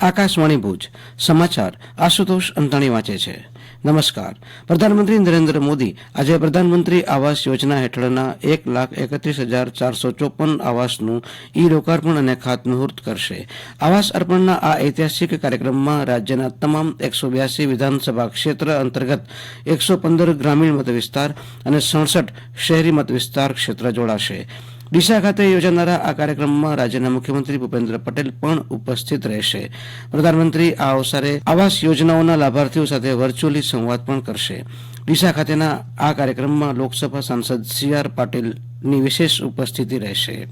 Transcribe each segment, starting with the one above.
આકાશવાણી ભુજ સમાચાર આશુતોષ અંતાણી વાંચે છે. નમસ્કાર. પ્રધાનમંત્રી નરેન્દ્ર મોદી આજે પ્રધાનમંત્રી આવાસ યોજના હેઠળના 1,31,454 આવાસનું ઈ-લોકાર્પણ અને ખાતમુહૂર્ત કરશે. આવાસ અર્પણના આ ઐતિહાસિક કાર્યક્રમમાં રાજ્યના તમામ 182 વિધાનસભા ક્ષેત્ર અંતર્ગત 115 ગ્રામીણ મત વિસ્તાર અને 67 શહેરી મત વિસ્તાર ક્ષેત્ર જોડાશે. ડીસા ખાતે યોજાનારા આ કાર્યક્રમમાં રાજ્યના મુખ્યમંત્રી ભૂપેન્દ્ર પટેલ પણ ઉપસ્થિત રહેશે. પ્રધાનમંત્રી આ અવસરે આવાસ યોજનાઓના લાભાર્થીઓ સાથે વર્ચ્યુઅલી સંવાદ પણ કરશે. ડીસા ખાતેના આ કાર્યક્રમમાં લોકસભા સાંસદ CR પાટીલની વિશેષ ઉપસ્થિતિ રહેશે.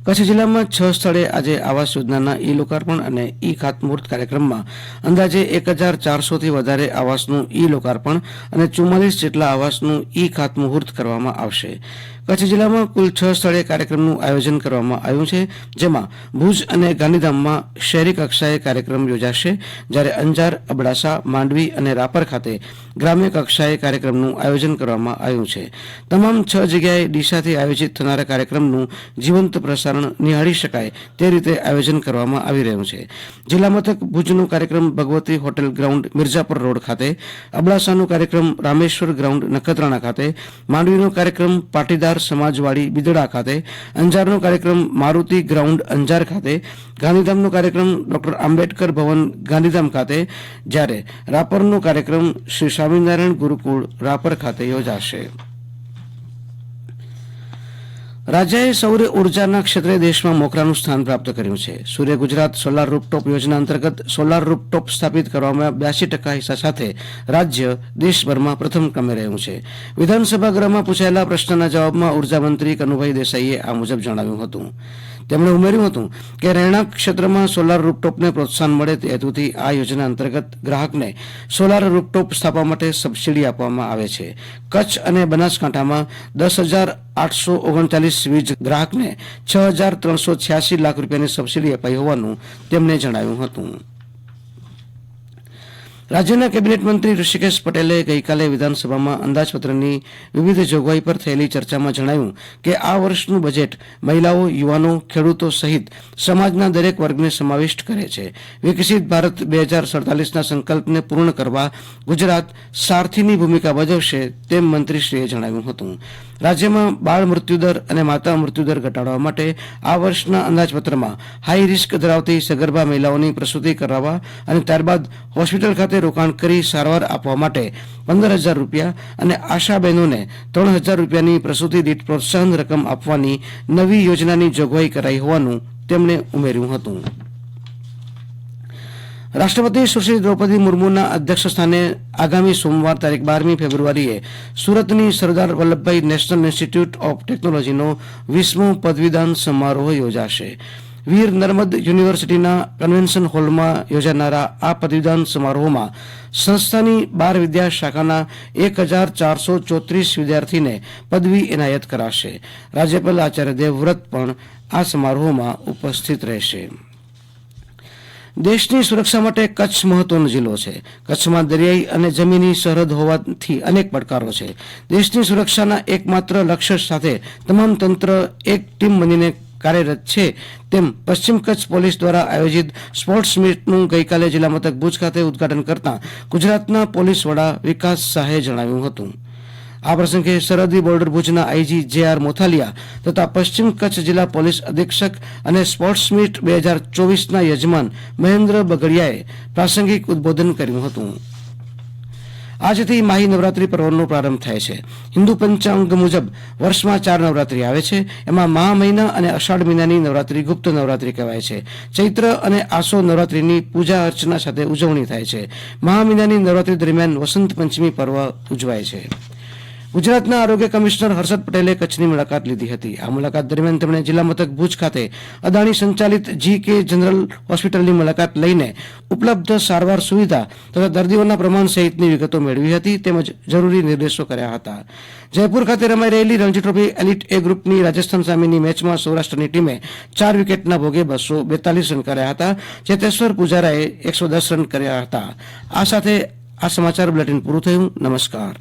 કચ્છ જિલ્લામાં 6 સ્થળે આજે આવાસ યોજનાના ઈ-લોકાર્પણ અને ઈ-ખાતમુહૂર્ત કાર્યક્રમમાં અંદાજે 1,400થી વધારે આવાસનું ઈ-લોકાર્પણ અને 44 જેટલા આવાસનું ઈ-ખાતમુહૂર્ત કરવામાં આવશે. કચ્છ જિલ્લામાં કુલ 6 સ્થળે કાર્યક્રમનું આયોજન કરવામાં આવ્યું છે, જેમાં ભુજ અને ગાંધીધામમાં શહેરી કક્ષાએ કાર્યક્રમ યોજાશે, જ્યારે અંજાર, અબડાસા, માંડવી અને રાપર ખાતે ગ્રામ્ય કક્ષાએ કાર્યક્રમનું આયોજન કરવામાં આવ્યું છે. તમામ 6 જગ્યાએ ડીસાથી આયોજિત થનારા કાર્યક્રમનું જીવંત પ્રસારણ નિહાળી શકાય તે રીતે આયોજન કરવામાં આવી રહ્યું છે. જિલ્લા મથક ભુજનો કાર્યક્રમ Bhagwati hotel ground Mirjapar road ખાતે, અબડાસાનો કાર્યક્રમ રામેશ્વર ગ્રાઉન્ડ નખત્રાણા ખાતે, માંડવીનો કાર્યક્રમ પાટીદાર સમાજવાડી બિદડા ખાતે, અંજારનો કાર્યક્રમ મારુતિ ગ્રાઉન્ડ અંજાર ખાતે, ગાંધીધામનો કાર્યક્રમ ડોક્ટર આંબેડકર ભવન ગાંધીધામ ખાતે, જ્યારે રાપરનો કાર્યક્રમ શ્રી સ્વામિનારાયણ ગુરુકુળ રાપર ખાતે યોજાશે. રાજ્યએ સૌર ઉર્જાના ક્ષેત્રે દેશમાં મોખરાનું સ્થાન પ્રાપ્ત કર્યું છે. સૂર્ય ગુજરાત સોલાર રૂફટોપ યોજના અંતર્ગત સોલાર રૂફટોપ સ્થાપિત કરવામાં 82% હિસ્સા સાથે રાજ્ય દેશભરમાં પ્રથમ ક્રમે રહ્યું છે. વિધાનસભા ગૃહમાં પૂછાયેલા પ્રશ્નના જવાબમાં ઉર્જા મંત્રી કનુભાઈ દેસાઈએ આ મુજબ જણાવ્યું હતું. તેમણે ઉમેર્યું હતું કે રહેણાંક ક્ષેત્રમાં સોલાર રૂફટોપને પ્રોત્સાહન મળે તે હેતુથી આ યોજના અંતર્ગત ગ્રાહકને સોલાર રૂફટોપ સ્થાપવા માટે સબસિડી આપવામાં આવે છે. કચ્છ અને બનાસકાંઠામાં 10,839 વીજ ગ્રાહકને 6,386 લાખ રૂપિયાની સબસિડી અપાઈ હોવાનું તેમણે જણાવ્યું હતું. રાજ્યના કેબિનેટ મંત્રી ઋષિકેશ પટેલે ગઈકાલે વિધાનસભામાં અંદાજપત્રની વિવિધ જોગવાઈ પર થયેલી ચર્ચામાં જણાવ્યું કે આ વર્ષનું બજેટ મહિલાઓ, યુવાનો, ખેડૂતો સહિત સમાજના દરેક વર્ગને સમાવિષ્ટ કરે છે. વિકસિત ભારત 2047ના સંકલ્પને પૂર્ણ કરવા ગુજરાત સારથીની ભૂમિકા ભજવશે તેમ મંત્રીશ્રીએ જણાવ્યું હતું. રાજ્યમાં બાળ મૃત્યુદર અને માતા મૃત્યુદર ઘટાડવા માટે આ વર્ષના અંદાજપત્રમાં હાઈ રિસ્ક ધરાવતી સગર્ભા મહિલાઓની પ્રસૂતિ કરાવવા અને ત્યારબાદ હોસ્પિટલ ખાતે રોકાણ કરી સારવાર આપવા માટે 15,000 રૂપિયા અને આશા બહેનોને 3,000 રૂપિયાની પ્રસૂતિ દીઠ પ્રોત્સાહન રકમ આપવાની નવી યોજનાની જોગવાઈ કરાઈ હોવાનું તેમણે ઉમેર્યું હતું. રાષ્ટ્રપતિ સુશ્રી દ્રૌપદી મુર્મુના અધ્યક્ષસ્થાને આગામી સોમવાર તારીખ 12મી ફેબ્રુઆરીએ સુરતની Sardar Vallabhbhai national institute of ટેકનોલોજીનો 20મો પદવીદાન સમારોહ યોજાશે. વીર નર્મદ યુનિવર્સિટીના કન્વેન્શન હોલમાં યોજાનારા આ પદવીદાન સમારોહમાં સંસ્થાની 12 વિદ્યા શાખાના 1,434 વિદ્યાર્થીને પદવી એનાયત કરાશે. રાજ્યપાલ આચાર્ય દેવવ્રત પણ આ સમારોહમાં ઉપસ્થિત રહેશે. દેશની સુરક્ષા માટે કચ્છ મહત્વનો જિલ્લો છે. કચ્છમાં દરિયાઈ અને જમીની સરહદ હોવાથી અનેક પડકારો છે. દેશની સુરક્ષાના એકમાત્ર લક્ષ્ય સાથે તમામ તંત્ર એક ટીમ બનીને કાર્યરત છે તેમ પશ્ચિમ કચ્છ પોલીસ દ્વારા આયોજિત સ્પોર્ટ્સ મીટનું ગઈકાલે જિલ્લા મથક ભુજ ખાતે ઉદ્ઘાટન કરતા ગુજરાતના પોલીસ વડા વિકાસ શાહે જણાવ્યું હતું. આ પ્રસંગે સરહદી બોર્ડર ભુજના આઈજી JR મોથાલિયા તથા પશ્ચિમ કચ્છ જિલ્લા પોલીસ અધિક્ષક અને સ્પોર્ટ્સ મીટ 2024ના યજમાન મહેન્દ્ર બગડિયાએ પ્રાસંગિક ઉદ્બોધન કર્યું હતું. આજથી માહી નવરાત્રી પર્વનો પ્રારંભ થાય છે. હિન્દુ પંચાંગ મુજબ વર્ષમાં 4 નવરાત્રી આવે છે. એમાં મહા મહિના અને અષાઢ મહિનાની નવરાત્રી ગુપ્ત નવરાત્રી કહેવાય છે. ચૈત્ર અને આસો નવરાત્રીની પૂજા અર્ચના સાથે ઉજવણી થાય છે. મહા મહિનાની નવરાત્રી દરમિયાન વસંત પંચમી પર્વ ઉજવાય છે. ગુજરાતના આરોગ્ય કમિશનર હર્ષદ પટેલે કચ્છની મુલાકાત લીધી હતી. આ મુલાકાત દરમિયાન તેમણે જિલ્લા મથક ભુજ ખાતે અદાણી સંચાલિત GK જનરલ હોસ્પિટલની મુલાકાત લઈને ઉપલબ્ધ સારવાર સુવિધા તથા દર્દીઓના પ્રમાણ સહિતની વિગતો મેળવી હતી, તેમજ જરૂરી નિર્દેશો કર્યા હતા. જયપુર ખાતે રમાઈ રહેલી રણજી ટ્રોફી એલિટ A ગ્રુપની રાજસ્થાન સામેની મેચમાં સૌરાષ્ટ્રની ટીમે 4 વિકેટના ભોગે 242 રન કર્યા હતા. ચેતેશ્વર પુજારાએ 110 રન કર્યા હતા. આ સાથે આ સમાચાર બુલેટિન પૂરું થયું. નમસ્કાર.